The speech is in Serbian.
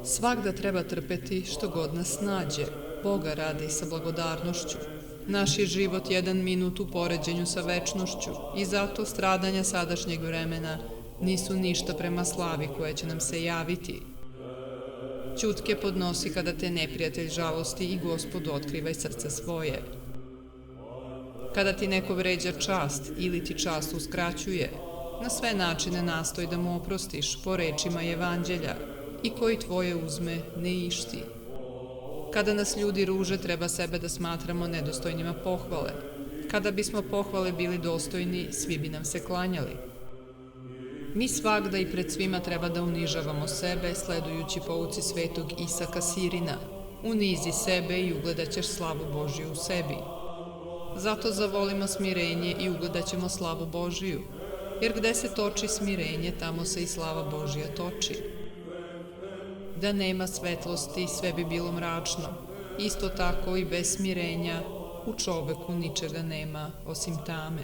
Svagda treba trpeti što god nas nađe, Boga radi sa blagodarnošću. Naš je život 1 minut u poređenju sa večnošću i zato stradanja sadašnjeg vremena nisu ništa prema slavi koja će nam se javiti. Ćutke podnosi kada te neprijatelj žalosti i Gospodu otkrivaj srce svoje. Kada ti neko vređa čast ili ti čast uskraćuje, na sve načine nastoj da mu oprostiš po rečima Evanđelja i koji tvoje uzme ne išti. Kada nas ljudi ruže, treba sebe da smatramo nedostojnima pohvale. Kada bismo pohvale bili dostojni, svi bi nam se klanjali. Mi svagda i pred svima treba da unižavamo sebe, sledujući pouci svetog Isaka Sirina. Unizi sebe i ugledat ćeš slavu Božiju u sebi. Zato zavolimo smirenje i ugledat ćemo slavu Božiju, jer gde se toči smirenje, tamo se i slava Božja toči. Da nema svetlosti, sve bi bilo mračno. Isto tako i bez smirenja u čoveku ničega nema osim tame.